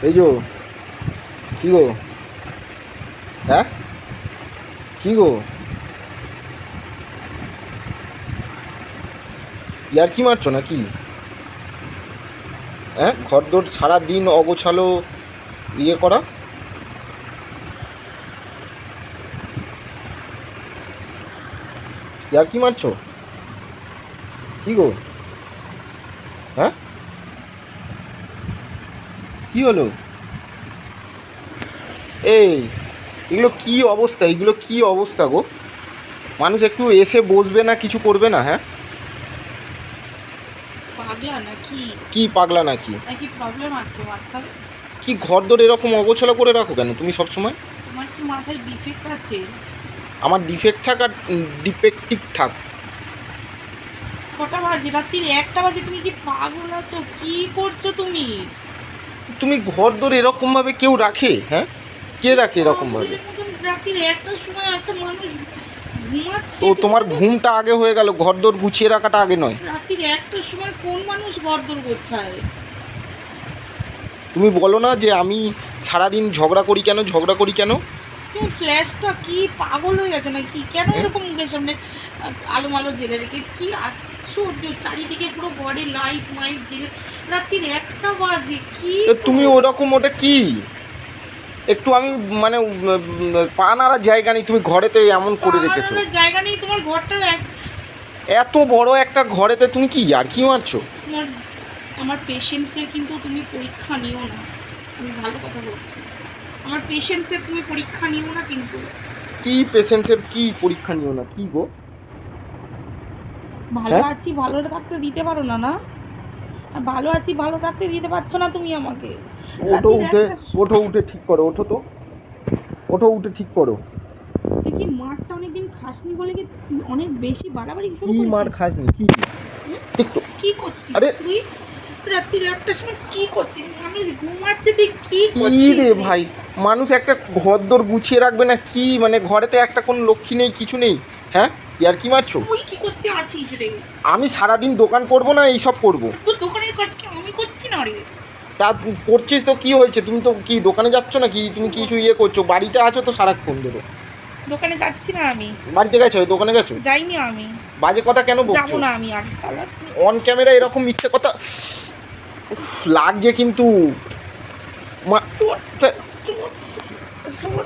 এই যো কি গো, হ্যাঁ কি গো, ইয়ার কি মারছো নাকি? হ্যাঁ, ঘরদোর সারাদিন অগোছালো ইয়ে করা। ইয়ার কি মারছো? কি গো, হ্যাঁ কি হলো? এই এগুলো কি অবস্থা, এগুলো কি অবস্থা গো? মানুষ একটু এসে বসবে না, কিছু করবে না? হ্যাঁ, পাগলা নাকি? কি পাগলা নাকি? নাকি প্রবলেম আছে মাথার? কি ঘরদোর এরকম অগোছালো করে রাখো কেন তুমি সব সময়? তোমার কি মাথায় ডিফেক্ট আছে? আমার ডিফেক্ট থাক আর ডিফেক্টিভ থাক, কটা বাজে? রাত্রির 1টা বাজে। তুমি কি পাগল আছো? কি করছো তুমি? তুমি ঘরদোর এরকম ভাবে কেউ রাখে? হ্যাঁ, কে রাখে এরকম ভাবে? পাগলের মতন রাত্রির 1টার সময় একটা মানুষ ঘুমাচ্ছে। তো তোমার ঘুমটা আগে হয়ে গেল, ঘরদোর গুছিয়ে রাখাটা আগে নয়? রাত্রির 1টার সময় কোন মানুষ ঘরদোর গোছায়? তুমি বলো না যে আমি সারাদিন ঝগড়া করি কেন, ঝগড়া করি কেন? তুমি ফ্ল্যাশটা কি পাগল হয়ে গেছো নাকি? কেন এরকম মুখের সামনে আলো মালো জেলে রেখে? কি আশ্চর্য, চারিদিকে পুরো ঘরে লাইট মাইট জেলে রাত্রির 1টা বাজে। কি তো তুমি ওরকম, ওটা কি একটু আমি মানে পা নাড়ার জায়গা নেই, তুমি ঘরেতে এমন করে রেখেছো। পাহাড়ের জায়গা নেই তোমার ঘরটা? এত বড় একটা ঘরেতে তুমি কি আর কি মারছো? তোমার আমার পেশেন্সের কিন্তু তুমি পরীক্ষা নিও না। আমি ভালো কথা বলছি, আমার পেশেন্সের তুমি পরীক্ষা নিও না কিন্তু। কি পেশেন্সের কি পরীক্ষা নিও না কি গো? ভালো আছি, ভালো থাকতে দিতে পারো না? না, ভালো আছি, ভালো থাকতে দিতে পারছো না তুমি আমাকে। ওঠো উঠে, ওঠো উঠে ঠিক করো, ওঠো তো, ওঠো উঠে ঠিক করো। দেখি মারটা অনেকদিন খাসনি বলে কি অনেক বেশি বাড়াবাড়ি শুরু কি করেছিস? মার খাসনি কি? একটু কি করছিস আরে তুই? রাত্রির 1টার সময় কি করছিস? আমি ঘুমাচ্ছি, তুই কি কি করছিস রে ভাই, মানুষ একটা ঘরদোর গুছিয়ে রাখবে না কি? মানে ঘরেতে একটা কোনো লক্ষ্মী নেই, কিছু নেই? হ্যাঁ, ইয়ার কি মারছো? তুই কি করতে আছিস রে? আমি সারাদিন দোকান করব না এইসব করব? তোর দোকানের কাজ কি আমি করছি না রে? তা করছিস তো কি হয়েছে? তুমি তো কি দোকানে যাচ্ছ না কি? তুমি কিছু ইয়ে করছো? বাড়িতে আছো তো সারাক্ষণ ধরে। দোকানে যাচ্ছি না আমি। বাড়িতে গেছো, দোকানে গেছো? যাইনি আমি। বাজে কথা কেন যাবো বলছো? না আমি আর সালা। অন ক্যামেরা এরকম মিথ্যে কথা উফ, লাগছে কিন্তু চোর, চোর, চোর।